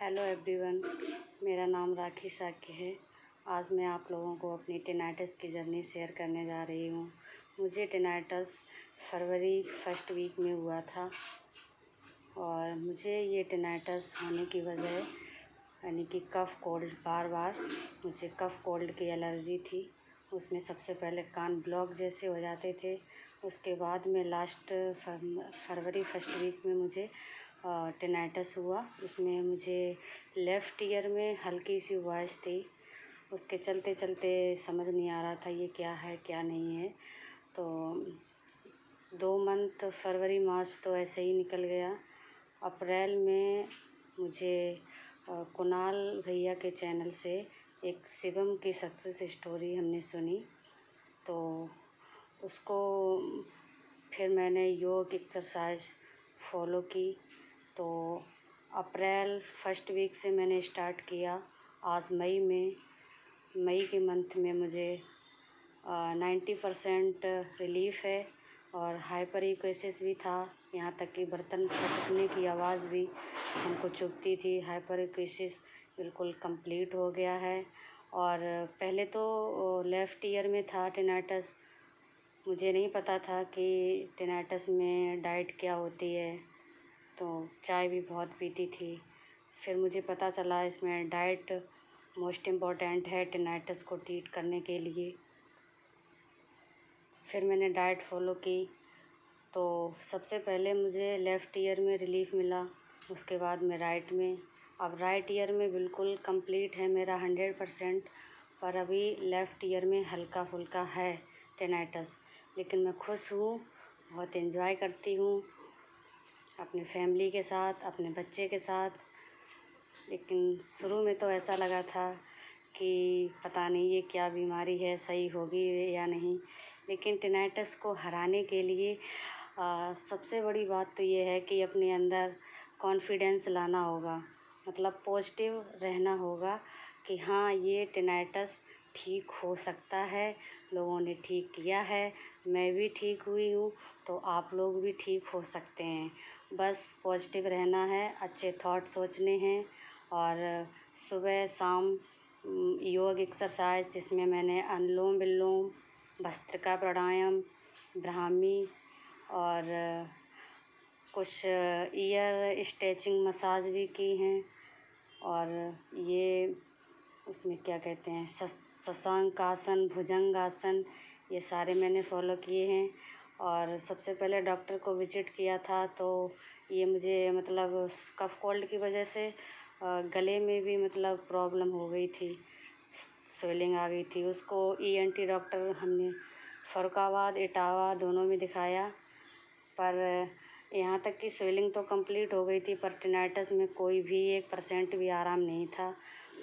Hello everyone, मेरा नाम राखी साक्य है। आज मैं आप लोगों को अपनी टिनाइटिस की जर्नी शेयर करने जा रही हूँ। मुझे टिनाइटिस फरवरी फर्स्ट वीक में हुआ था और मुझे ये टिनाइटिस होने की वजह यानी कि कफ़ कोल्ड, बार बार मुझे कफ़ कोल्ड की एलर्जी थी। उसमें सबसे पहले कान ब्लॉक जैसे हो जाते थे। उसके बाद में लास्ट फरवरी फर्स्ट वीक में मुझे टिनाइटिस हुआ। उसमें मुझे लेफ़्ट ईयर में हल्की सी वॉइस थी। उसके चलते चलते समझ नहीं आ रहा था ये क्या है क्या नहीं है। तो 2 मंथ फरवरी मार्च तो ऐसे ही निकल गया। अप्रैल में मुझे कुणाल भैया के चैनल से एक शिवम की सक्सेस स्टोरी हमने सुनी, तो उसको फिर मैंने योग एक्सरसाइज फॉलो की। तो अप्रैल फर्स्ट वीक से मैंने स्टार्ट किया। आज मई के मंथ में मुझे 90% रिलीफ है और हाइपरएक्यूसिस भी था। यहाँ तक कि बर्तन फटकने की आवाज़ भी हमको चुभती थी। हाइपरएक्यूसिस बिल्कुल कंप्लीट हो गया है। और पहले तो लेफ़्ट ईयर में था टिनाइटिस। मुझे नहीं पता था कि टिनाइटिस में डाइट क्या होती है, तो चाय भी बहुत पीती थी। फिर मुझे पता चला इसमें डाइट मोस्ट इम्पॉर्टेंट है टिनाइटिस को ट्रीट करने के लिए। फिर मैंने डाइट फॉलो की। तो सबसे पहले मुझे लेफ़्ट ईयर में रिलीफ मिला, उसके बाद में राइट में। अब राइट ईयर में बिल्कुल कंप्लीट है मेरा 100%, पर अभी लेफ़्ट ईयर में हल्का फुल्का है टिनाइटिस। लेकिन मैं खुश हूँ, बहुत एंजॉय करती हूँ अपने फैमिली के साथ, अपने बच्चे के साथ। लेकिन शुरू में तो ऐसा लगा था कि पता नहीं ये क्या बीमारी है, सही होगी या नहीं। लेकिन टिनाइटिस को हराने के लिए सबसे बड़ी बात तो ये है कि अपने अंदर कॉन्फिडेंस लाना होगा, मतलब पॉजिटिव रहना होगा कि हाँ, ये टिनाइटिस ठीक हो सकता है। लोगों ने ठीक किया है, मैं भी ठीक हुई हूँ, तो आप लोग भी ठीक हो सकते हैं। बस पॉजिटिव रहना है, अच्छे थॉट सोचने हैं। और सुबह शाम योग एक्सरसाइज, जिसमें मैंने अनुलोम विलोम, भस्त्रिका प्राणायाम, ब्राह्मी और कुछ ईयर स्ट्रेचिंग मसाज भी की हैं। और ये उसमें क्या कहते हैं, शशांक आसन, भुजंग आसन, ये सारे मैंने फॉलो किए हैं। और सबसे पहले डॉक्टर को विजिट किया था, तो ये मुझे मतलब कफ़ कोल्ड की वजह से गले में भी मतलब प्रॉब्लम हो गई थी, स्वेलिंग आ गई थी। उसको ईएनटी डॉक्टर हमने फरुखाबाद, इटावा दोनों में दिखाया, पर यहाँ तक कि स्वेलिंग तो कंप्लीट हो गई थी, पर टिनाइटिस में कोई भी 1% भी आराम नहीं था।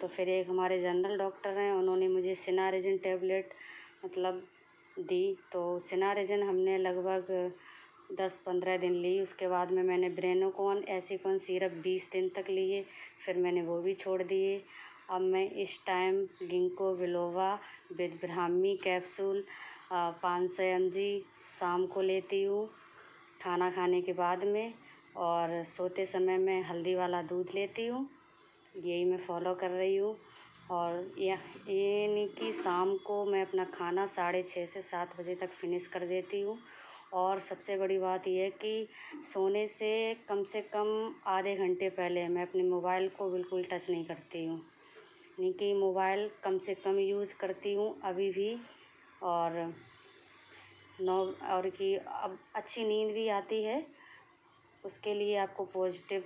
तो फिर एक हमारे जनरल डॉक्टर हैं, उन्होंने मुझे सिनारेजिन टैबलेट मतलब दी। तो सिनारेजिन हमने लगभग 10-15 दिन ली। उसके बाद में मैंने ब्रेनोकॉन, एसीकॉन सिरप 20 दिन तक लिए, फिर मैंने वो भी छोड़ दिए। अब मैं इस time ginkgo biloba with brahmi capsule 500 mg शाम को लेती हूँ खाना खाने के बाद में, और सोते समय मैं हल्दी वाला दूध लेती हूँ। यही मैं फॉलो कर रही हूँ। और ये नहीं कि शाम को मैं अपना खाना 6:30 से 7 बजे तक फिनिश कर देती हूँ। और सबसे बड़ी बात यह है कि सोने से कम आधे घंटे पहले मैं अपने मोबाइल को बिल्कुल टच नहीं करती हूँ, यानी कि मोबाइल कम से कम यूज़ करती हूँ अभी भी। और कि अब अच्छी नींद भी आती है, उसके लिए आपको पॉजिटिव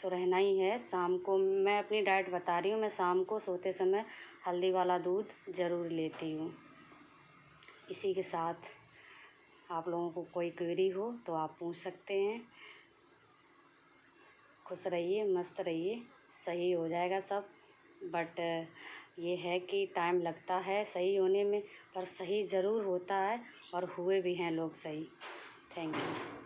तो रहना ही है। शाम को मैं अपनी डाइट बता रही हूँ, मैं शाम को सोते समय हल्दी वाला दूध ज़रूर लेती हूँ। इसी के साथ आप लोगों को कोई क्वेरी हो तो आप पूछ सकते हैं। खुश रहिए, मस्त रहिए, सही हो जाएगा सब। बट ये है कि टाइम लगता है सही होने में, पर सही ज़रूर होता है और हुए भी हैं लोग सही। Thank you.